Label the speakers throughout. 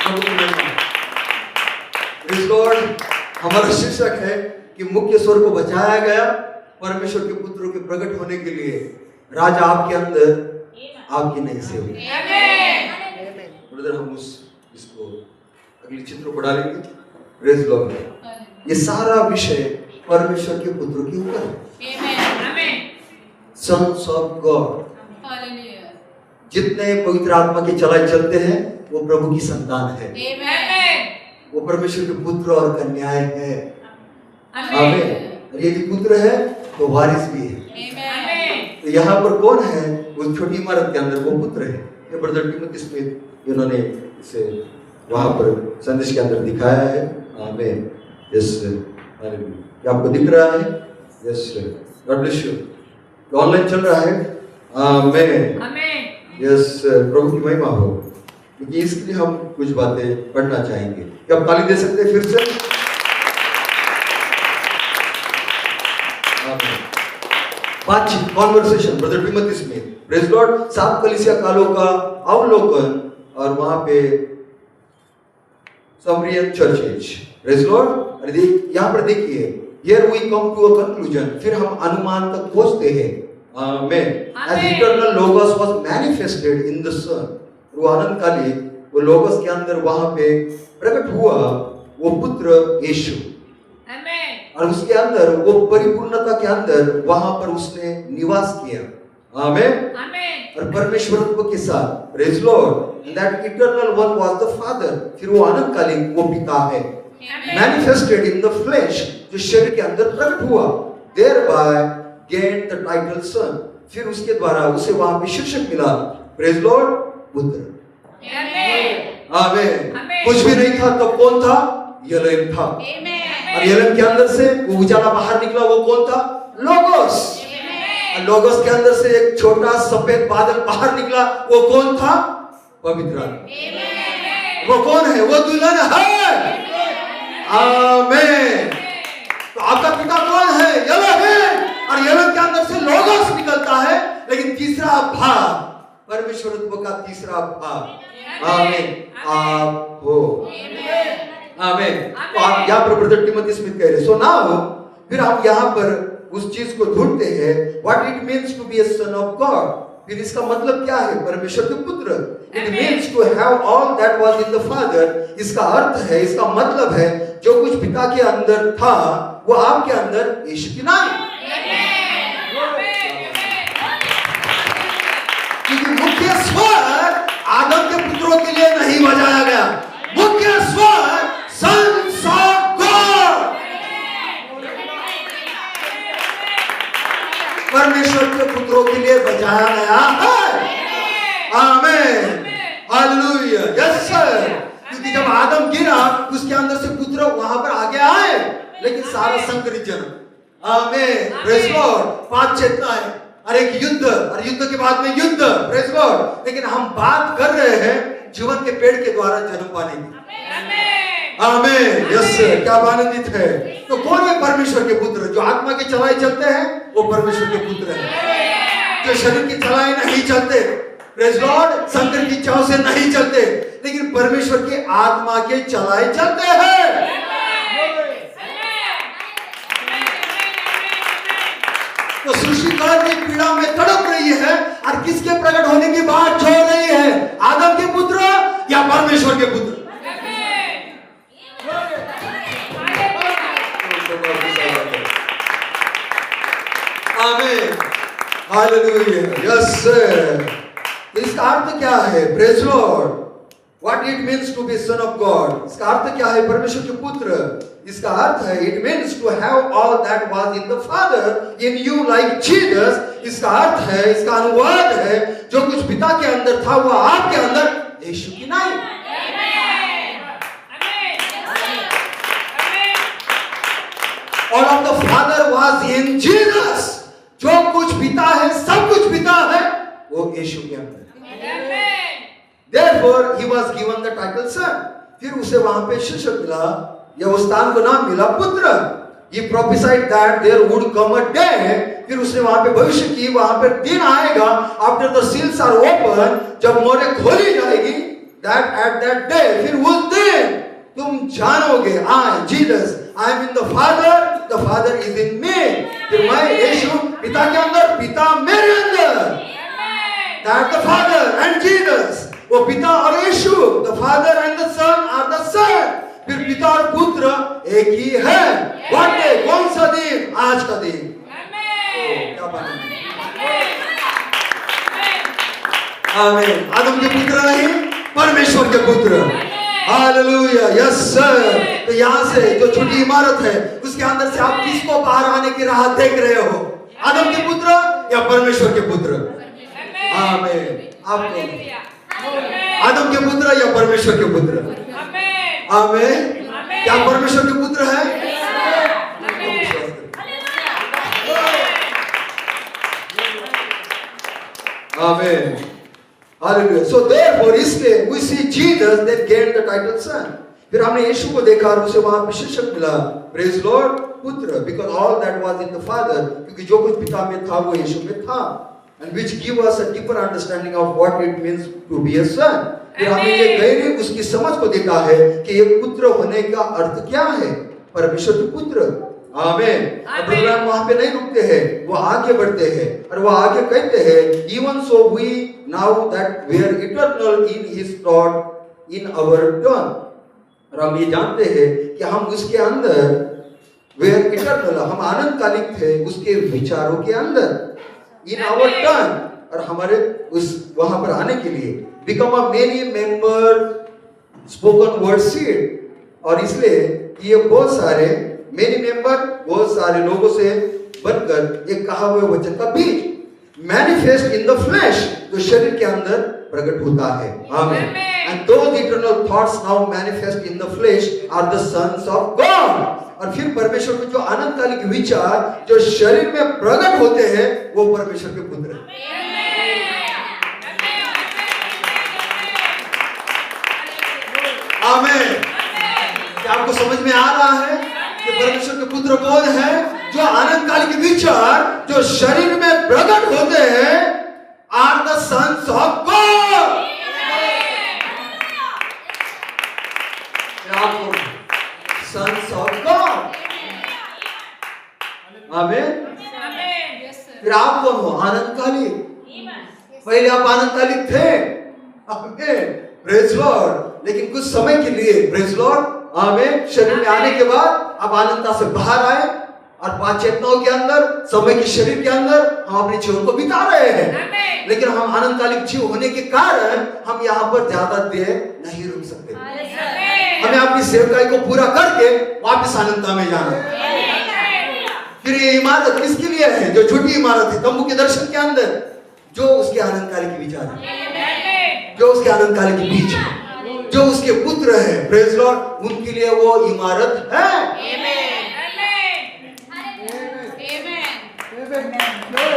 Speaker 1: Praise Lord, हमारा शीर्षक है कि मुख्य स्वर को बचाया गया परमेश्वर के पुत्रों के प्रकट होने के लिए। राजा आपके अंदर, आपकी नई सेवक। ब्रदर, हम इसको अगली चित्र को डालेंगे। Praise lord. ये सारा विषय परमेश्वर के पुत्रों के ऊपर है। Sons of God. जितने पवित्र आत्मा के चलाए चलते हैं वो प्रभु की संतान है। वो परमेश्वर के पुत्र और कन्याएं हैं। आमीन। यदि पुत्र है तो वारिस भी है। तो यहाँ पर कौन है? उस छोटी इमारत के अंदर वो पुत्र है। ये ब्रदर टिमोथी स्मिथ इन्होंने इसे वहां पर संदेश के अंदर दिखाया है। आमीन। Yes, hallelujah. आपको दिख रहा है? Yes, God bless you. Online चल रहा है। आमीन। यस, प्रभु की महिमा हो। क्योंकि इसके लिए हम कुछ बातें पढ़ना चाहेंगे। क्या आप ताली दे सकते हैं फिर से? बातचीत, conversation, brother Timothy Smith. Praise Lord. 7 कलीसिया कालों का अवलोकन और वहां पे समरियन चर्चेज। Praise Lord. अरे यहाँ पर देखिए, here we come to a conclusion. फिर हम अनुमान तक पहुंचते हैं। आमीन। As eternal logos was manifested in the Son. वो अनंतकालिक वो लोगोस के अंदर वहां पे प्रकट हुआ वो पुत्र यीशु। आमीन। और उसके अंदर वो परिपूर्णता के अंदर वहां पर उसने निवास किया। आमीन। आमीन। और परमेश्वरत्व के साथ। Praise Lord. And that eternal one was the Father. फिर वो अनंतकालिक वो पिता है। Manifested in the flesh, जो शरीर के अंदर प्रकट हुआ। Thereby gained the title Son. फिर उसके द्वारा उसे वहां पे शीर्षक मिला। प्रेज लॉर्ड, पुत्र। आमीन। कुछ भी नहीं था तब कौन था? यलेम था। और यलेम के अंदर से वो उजाला बाहर निकला। वो कौन था? लोगोस। और लोगोस के अंदर से एक छोटा सफेद बादल बाहर निकला। वो कौन था? पवित्र आत्मा। वो कौन है? वो दुल्हन है। आमीन। तो आपका पिता कौन है? यलेम है। और यलेम के अंदर से लोगोस निकलता है। लेकिन तीसरा भाग, परमेश्वरत्व का तीसरा भाग, आमीन, आप हो। आमीन। तो आप यहाँ पर ब्रदर टिमोथी स्मिथ कह रहे। सो नाउ फिर आप यहाँ पर उस चीज को ढूंढते हैं, what it means to be a son of God. फिर इसका मतलब क्या है? परमेश्वर के पुत्र। It means to have all that was in the father. इसका अर्थ है, इसका मतलब है जो कुछ पिता के अंदर था वो आपके अंदर यीशु की नाम। क्योंकि मुख्य स्वर आदम के पुत्रों के लिए नहीं बजाया गया। मुख्य स्वर सन्स ऑफ गॉड परमेश्वर के पुत्रों के लिए बजाया गया है। आमीन। हालेलुया। Yes sir. क्योंकि जब आदम गिरा उसके अंदर से पुत्र वहां पर आगे आए, लेकिन सारा संकरित जन्म। आमीन। Praise Lord. 5 चेतनाएं और एक युद्ध, और युद्ध के बाद में युद्ध। Praise Lord. लेकिन हम बात कर रहे हैं जीवन के पेड़ के द्वारा जन्म पाने की। आमीन। यस, क्या आनंदित है। तो कौन है परमेश्वर के पुत्र? जो आत्मा के चलाए चलते हैं वो परमेश्वर के पुत्र हैं। जो शरीर की चलाए नहीं चलते, प्रेज लॉर्ड, संकर की इच्छाओं से नहीं चलते, लेकिन परमेश्वर के आत्मा के चलाए चलते हैं। तो सृष्टिकार की पीड़ा में तड़प रही है और किसके प्रकट होने की बात छोड़ रही है? आदम के पुत्र या परमेश्वर के पुत्र? आमीन। हालेलुया। यस। इसका अर्थ क्या है? Praise Lord. What it means to be son of God? इसका अर्थ क्या है? परमेश्वर के पुत्र। इसका अर्थ है it means to have all that was in the Father in you like Jesus. इसका अर्थ है, इसका अनुवाद है, जो कुछ पिता के अंदर था वो आपके अंदर यीशु की नाई। All of the Father was in Jesus. जो कुछ पिता है, सब कुछ पिता है, वो यीशु के अंदर। Therefore he was given the title son. फिर उसे वहां पे शीर्षक मिला, या उस स्थान को नाम मिला पुत्र। He prophesied that there would come a day, फिर उसने वहां पे भविष्य की, वहां पे दिन आएगा, after the seals are open, जब मोहरें खोली जाएगी, that at that day, फिर उस दिन तुम जानोगे, I Jesus, I am in the Father is in me. फिर मैं यीशु पिता के अंदर, पिता मेरे अंदर. That the Father and Jesus, वो पिता और यीशु, the Father and the Son are the Son. फिर पिता और पुत्र एक ही है. What day? कौन सा दिन? आज का दिन. क्या बात है? आमीन. आदम के पुत्र नहीं, परमेश्वर के पुत्र. हालेलुया. Yes sir. तो यहाँ से जो छोटी इमारत है उसके अंदर से आप किसको बाहर आने की राह देख रहे हो? आदम के पुत्र या परमेश्वर के पुत्र? आमीन. आपको आदम के पुत्र या परमेश्वर के पुत्र? आमीन. क्या परमेश्वर के पुत्र है? आमीन. Hallelujah. So therefore, इसलिए we see Jesus that gained the title son. फिर हमने यीशु को देखा और उसे वहां विशेषण मिला. Praise Lord, पुत्र. Because all that was in the Father. क्योंकि जो कुछ पिता में था वो यीशु में था. And which give us a deeper understanding of what it means to be a son. फिर हमें ये गहरी उसकी समझ को देता है कि एक पुत्र होने का अर्थ क्या है. परमेश्वर के पुत्र. आमीन. प्रोग्राम वहां पे नहीं रुकते हैं, वो आगे बढ़ते हैं और वो आगे कहते हैं, even so we now that we are eternal in his thought in our turn. और हम ये जानते हैं कि हम उसके अंदर we are eternal, हम अनंतकालिक थे उसके विचारों के अंदर. in our turn, और हमारे उस वहां पर आने के लिए become a many member spoken word seed. और इसलिए ये बहुत सारे मेनी मेंबर, बहुत सारे लोगों से बनकर एक कहा हुए वचन का बीज मैनिफेस्ट इन द फ्लैश, जो शरीर के अंदर प्रकट होता है. आमीन. And those eternal thoughts now manifest in the flesh are the sons of God. और फिर परमेश्वर के जो अनंतकालिक विचार जो शरीर में प्रकट होते हैं वो परमेश्वर के पुत्र हैं. आमीन. क्या आपको समझ में आ रहा है कि परमेश्वर के पुत्र कौन है? जो अनंतकालिक विचार जो शरीर में प्रकट होते हैं are the sons of God. Sons of God. आमीन. फिर आप कौन हो? अनंतकालिक. पहले आप अनंतकालिक थे. आमीन. Praise Lord. लेकिन कुछ समय के लिए, प्रेज लॉर्ड, आमीन, शरीर में आने के बाद अब अनंतता से बाहर आए और पांच चेतनाओं के अंदर, समय के शरीर के अंदर हम अपने जीवन को बिता रहे हैं. लेकिन हम अनंतकालिक जीव होने के कारण हम यहाँ पर ज्यादा देर नहीं रुक सकते. हमें अपनी सेवकाई को पूरा करके वापस अनंतता में जाना है. फिर ये इमारत किसके लिए है? जो छोटी इमारत है तंबू के दर्शन के अंदर, जो उसके अनंतकालिक विचार है, जो उसके अनंतकालिक बीज है, जो उसके पुत्र है, प्रेज लॉर्ड, उनके लिए वो इमारत है.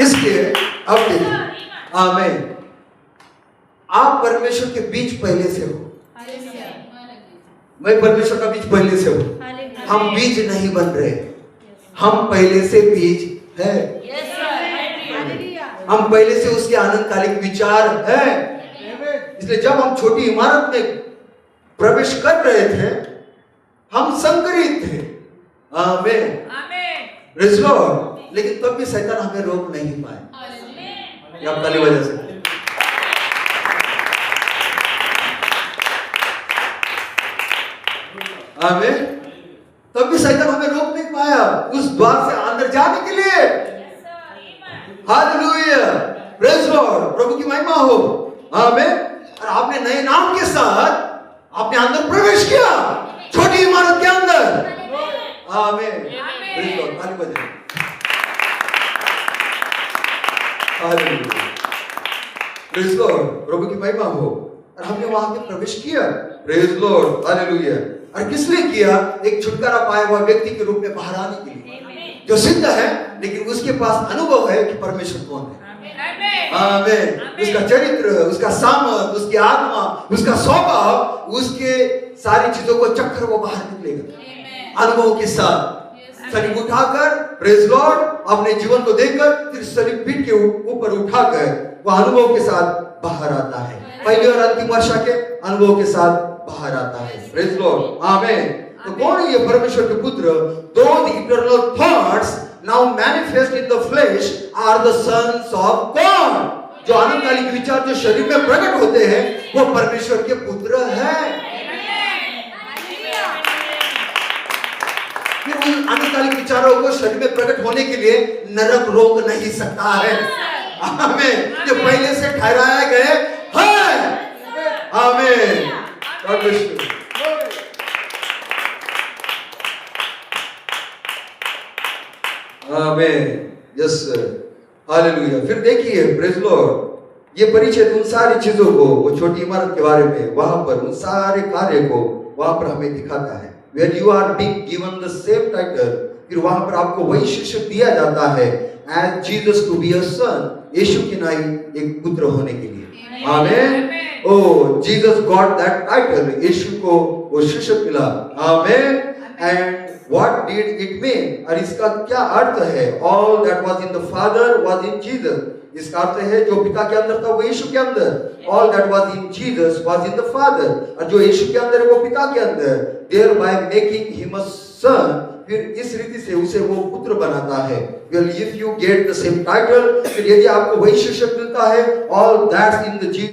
Speaker 1: इसलिए अब देखिए, आमीन, आप परमेश्वर के बीच पहले से हो. मैं परमेश्वर का बीज पहले से हो. हम बीज नहीं बन रहे, हम पहले से बीज है. हम पहले से उसके अनंतकालिक विचार है. इसलिए जब हम छोटी इमारत में प्रवेश कर रहे थे हम संकरित थे. आमीन. Praise Lord. लेकिन तब भी शैतान हमें रोक नहीं पाए. आप ताली बजा सकते. आमीन. तब भी शैतान हमें रोक नहीं पाया उस द्वार से अंदर जाने के लिए. हालेलुया. Praise lord. प्रभु की महिमा हो. आमीन. और आपने नए नाम के साथ आपने अंदर प्रवेश किया छोटी इमारत के अंदर. आमीन. Praise lord. ताली बजाइए. हालेलुया. Praise lord. प्रभु की महिमा हो. और हमने वहां पे प्रवेश किया. Praise lord. हालेलुया. और किस लिए किया? एक छुटकारा पाया हुआ व्यक्ति के रूप में बाहर आने के लिए, जो सिद्ध है लेकिन उसके पास अनुभव है कि परमेश्वर कौन है. आमीन. उसका चरित्र, उसका सामर्थ, उसकी आत्मा, उसका स्वभाव, उसके सारी चीजों को चक्कर वो बाहर निकलेगा अनुभव के साथ. सलीब उठाकर, प्रेज लॉर्ड, अपने जीवन को देकर फिर सलीब पीठ के ऊपर उठाकर वह अनुभव के साथ बाहर आता है। पहले और अंतिम वर्षा के अनुभव के साथ बाहर आता है। प्रेज लॉर्ड, आमेन। तो कौन है ये परमेश्वर के पुत्र? Those eternal thoughts now manifest in the flesh are the sons of God. जो अनंतकालिक विचार जो शरीर में प्रकट होते हैं वो परमेश्वर के पुत्र हैं। फिर उन अनंतकालिक विचारों को शरीर में प्रकट होने के लिए नरक रोक नहीं सकता है। आमीन। जो पहले से ठहराया गए हैं। आमीन। God bless you. आमीन। यस सर, हालेलुया। फिर देखिए, प्रेज लॉर्ड, ये परिचय उन सारी चीजों को, वो छोटी इमारत के बारे में, वहां पर उन सारे कार्य को वहां पर हमें दिखाता है। When you are being given the same title, फिर वहां पर आपको वही शीर्षक दिया जाता है, as Jesus to be a son, यीशु की नाई एक पुत्र होने के लिए। आमीन। Oh, Jesus got that title, यीशु को वो शीर्षक मिला। आमीन। And what did it mean? और इसका क्या अर्थ है? All that was in the Father was in Jesus. इसका अर्थ है जो पिता के अंदर था वो यीशु के अंदर। All that was in Jesus was in the Father. और जो यीशु के अंदर है वो पिता के अंदर। Thereby making him a son. फिर इस रीति से उसे वो पुत्र बनाता है। Well, if you get the same title, फिर यदि आपको वही शीर्षक मिलता है, all that's in the Jesus